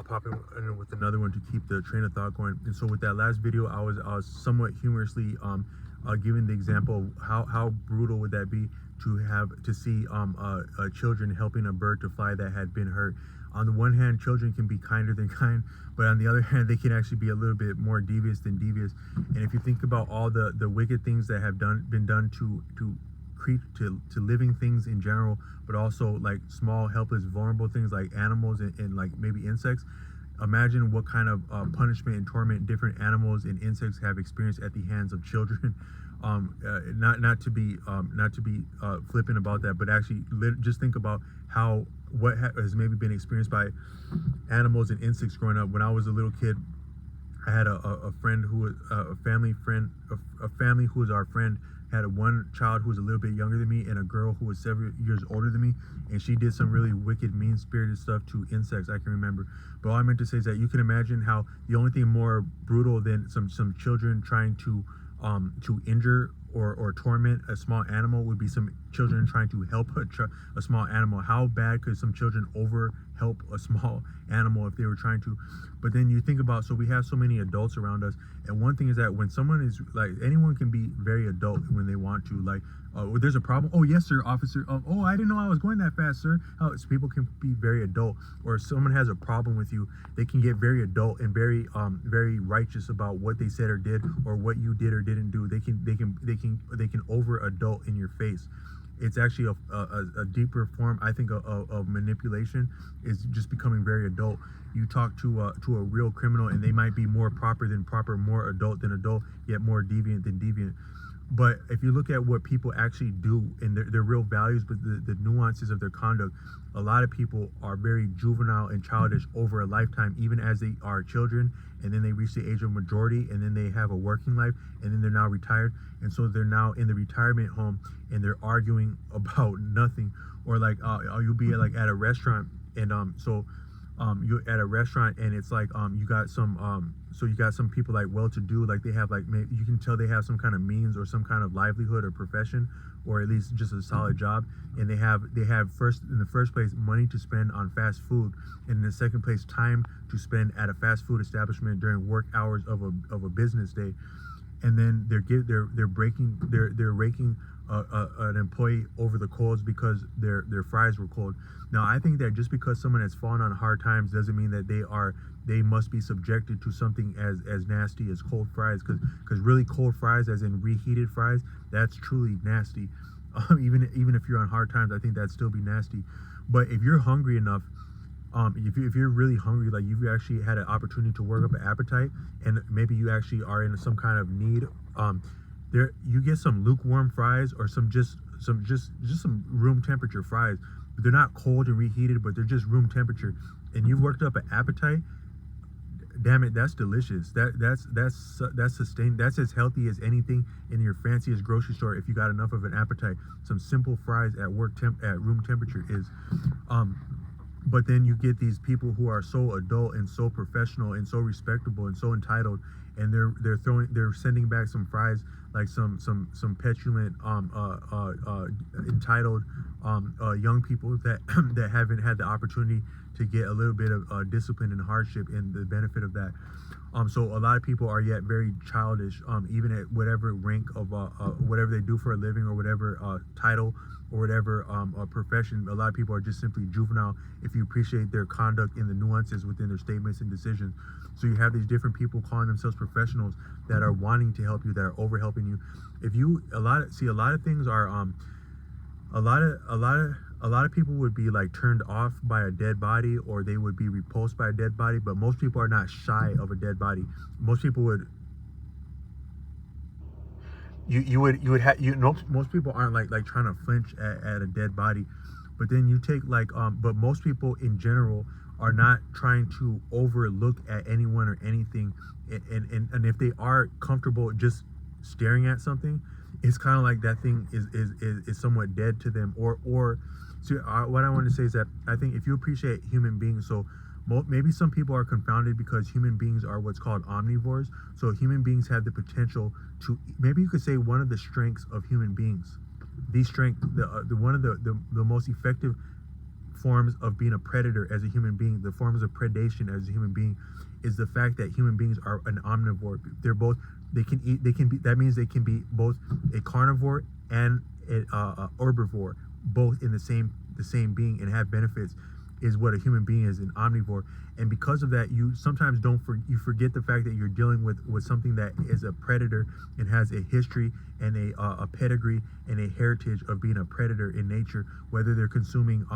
pop in with another one to keep the train of thought going. And so with that last video, I was somewhat humorously giving the example of how brutal would that be to see children helping a bird to fly that had been hurt. On the one hand, children can be kinder than kind, but on the other hand, they can actually be a little bit more devious than devious. And if you think about all the wicked things that have been done to living things in general, but also like small, helpless, vulnerable things like animals and like maybe insects. Imagine what kind of punishment and torment different animals and insects have experienced at the hands of children. Not to be flippant about that, but actually just think about what has maybe been experienced by animals and insects growing up. When I was a little kid, I had a friend who was a family who was our friend, had one child who was a little bit younger than me and a girl who was 7 years older than me, and she did some really wicked, mean-spirited stuff to insects, I can remember. But all I meant to say is that you can imagine how the only thing more brutal than some children trying to injure or torment a small animal would be some children trying to help a small animal. How bad could some children help a small animal if they were trying to? But then you think about, so we have so many adults around us, and one thing is that when someone is like, anyone can be very adult when they want to, like, there's a problem. Oh yes sir, officer. Oh, I didn't know I was going that fast, sir. So people can be very adult. Or if someone has a problem with you, they can get very adult and very righteous about what they said or did, or what you did or didn't do. They can over adult in your face. It's actually a deeper form, I think, of manipulation, is just becoming very adult. You talk to a real criminal and they might be more proper than proper, more adult than adult, yet more deviant than deviant. But if you look at what people actually do and their real values, but the nuances of their conduct, a lot of people are very juvenile and childish over a lifetime, even as they are children, and then they reach the age of majority, and then they have a working life, and then they're now retired, and so they're now in the retirement home and they're arguing about nothing. Or like you'll be like at a restaurant, and you're at a restaurant and it's like you got some people like well-to-do, like they have like, you can tell they have some kind of means or some kind of livelihood or profession, or at least just a solid job, and they have in the first place money to spend on fast food, and in the second place time to spend at a fast food establishment during work hours of a business day. And then they're raking an employee over the coals because their fries were cold. Now I think that just because someone has fallen on hard times doesn't mean that they must be subjected to something as nasty as cold fries, because really cold fries, as in reheated fries, that's truly nasty. Even if you're on hard times, I think that'd still be nasty. But if you're hungry enough, if you're really hungry, like you've actually had an opportunity to work up an appetite, and maybe you actually are in some kind of need, you get some lukewarm fries, or some room temperature fries. They're not cold and reheated, but they're just room temperature, and you've worked up an appetite. Damn it, that's delicious. That's sustained. That's as healthy as anything in your fanciest grocery store if you got enough of an appetite. Some simple fries at room temperature is. But then you get these people who are so adult and so professional and so respectable and so entitled, and they're sending back some fries, like some petulant entitled young people that that haven't had the opportunity to get a little bit of discipline and hardship and the benefit of that. So a lot of people are yet very childish, even at whatever rank of whatever they do for a living, or whatever title, or whatever profession. A lot of people are just simply juvenile if you appreciate their conduct and the nuances within their statements and decisions. So you have these different people calling themselves professionals that are wanting to help you, that are over helping you. A lot of things are a lot of people would be like turned off by a dead body, or they would be repulsed by a dead body, but most people are not shy of a dead body. Most people would most people aren't like trying to flinch at a dead body. But then you take like but most people in general are not trying to overlook at anyone or anything, and if they are comfortable just staring at something, it's kind of like that thing is somewhat dead to them. Or so what I want to say is that I think if you appreciate human beings, so maybe some people are confounded because human beings are what's called omnivores. So human beings have the potential to, maybe you could say, one of the strengths of human beings, one of the most effective forms of being a predator as a human being, the forms of predation as a human being, is the fact that human beings are an omnivore. They're both, they can eat, they can be, that means they can be both a carnivore and a herbivore, both in the same being, and have benefits, is what a human being is, an omnivore. And because of that, you sometimes you forget the fact that you're dealing with something that is a predator and has a history and a pedigree and a heritage of being a predator in nature. Whether they're consuming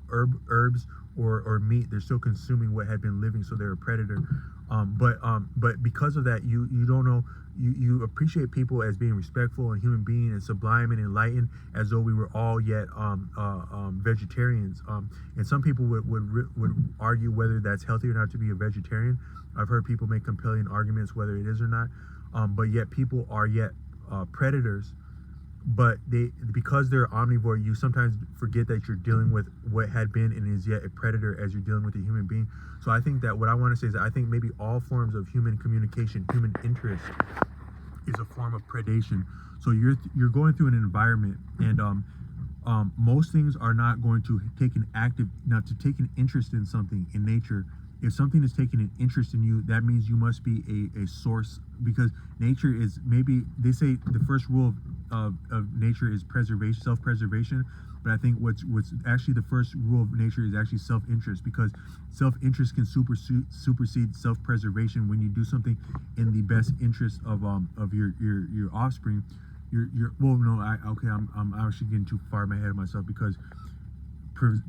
herbs or meat, they're still consuming what had been living, so they're a predator. But because of that, you don't know. You appreciate people as being respectful and human being and sublime and enlightened, as though we were all yet vegetarians. And some people would argue whether that's healthy or not to be a vegetarian. I've heard people make compelling arguments whether it is or not. But yet people are yet predators. But because they're omnivore, you sometimes forget that you're dealing with what had been and is yet a predator as you're dealing with a human being. So I think that what I want to say is that I think maybe all forms of human communication, human interest, is a form of predation. So you're going through an environment, and most things are not going to take to take an interest in something in nature. If something is taking an interest in you, that means you must be a source, because nature is, maybe they say the first rule of nature is preservation, self-preservation. But I think what's actually the first rule of nature is actually self-interest, because self-interest can supersede self-preservation when you do something in the best interest of your offspring. I'm actually getting too far ahead of myself, because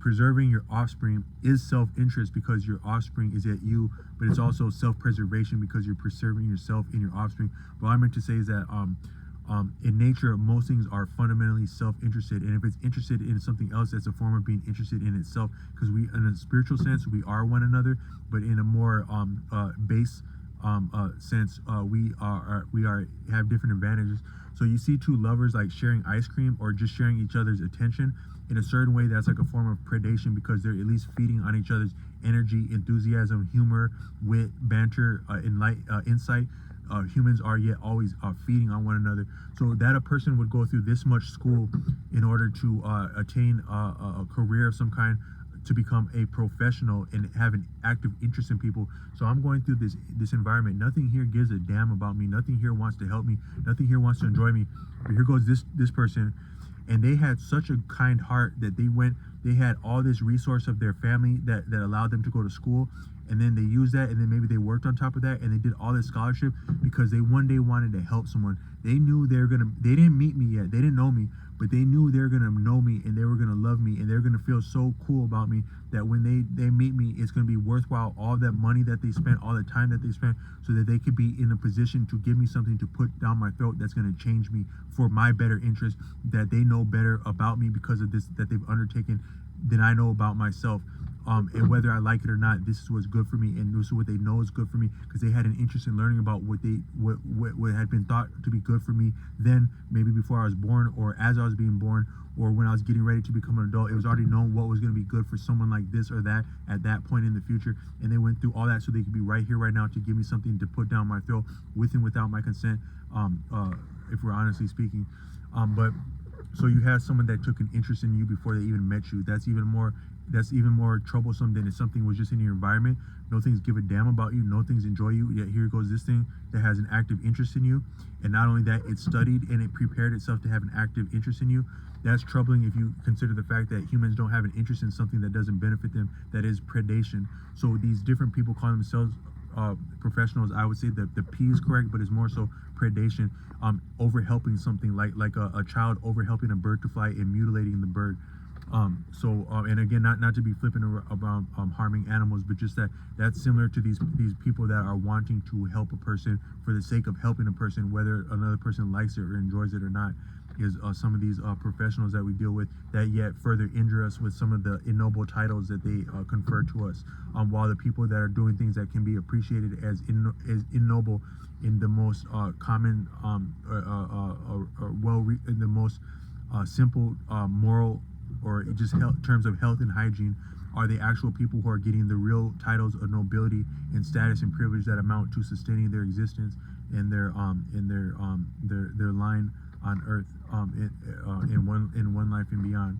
preserving your offspring is self-interest because your offspring is at you, but it's also self-preservation because you're preserving yourself and your offspring. But what I meant to say is that in nature, most things are fundamentally self-interested, and if it's interested in something else, that's a form of being interested in itself, because we, in a spiritual sense, we are one another, but in a more base sense, we have different advantages. So you see two lovers like sharing ice cream or just sharing each other's attention. In a certain way, that's like a form of predation, because they're at least feeding on each other's energy, enthusiasm, humor, wit, banter, insight. Humans are yet always feeding on one another. So that a person would go through this much school in order to attain a career of some kind, to become a professional and have an active interest in people. So I'm going through this environment. Nothing here gives a damn about me. Nothing here wants to help me. Nothing here wants to enjoy me. But here goes this person, and they had such a kind heart that they had all this resource of their family that allowed them to go to school, and then they used that, and then maybe they worked on top of that, and they did all this scholarship because they one day wanted to help someone. They knew they didn't meet me yet, they didn't know me, but they knew they were gonna know me, and they were gonna love me, and they're gonna feel so cool about me that when they meet me, it's gonna be worthwhile all that money that they spent, all the time that they spent, so that they could be in a position to give me something to put down my throat that's gonna change me for my better interest, that they know better about me because of this that they've undertaken than I know about myself. And whether I like it or not, this is what's good for me, and this is what they know is good for me, because they had an interest in learning about what had been thought to be good for me then, maybe before I was born, or as I was being born, or when I was getting ready to become an adult. It was already known what was going to be good for someone like this or that at that point in the future, and they went through all that so they could be right here, right now, to give me something to put down my throat with and without my consent, if we're honestly speaking. But so you have someone that took an interest in you before they even met you. That's even more troublesome than if something was just in your environment. No things give a damn about you, no things enjoy you, yet here goes this thing that has an active interest in you. And not only that, it studied and it prepared itself to have an active interest in you. That's troubling if you consider the fact that humans don't have an interest in something that doesn't benefit them. That is predation. So these different people call themselves professionals. I would say that the P is correct, but it's more so predation. Over helping something, like a child over helping a bird to fly and mutilating the bird. And again, not to be flippant about harming animals, but just that's similar to these people that are wanting to help a person for the sake of helping a person, whether another person likes it or enjoys it or not, is some of these professionals that we deal with that yet further injure us with some of the ignoble titles that they confer to us, while the people that are doing things that can be appreciated as ignoble in the most common in the most simple moral or just terms of health and hygiene, are the actual people who are getting the real titles of nobility and status and privilege that amount to sustaining their existence and their line on earth, in one life and beyond.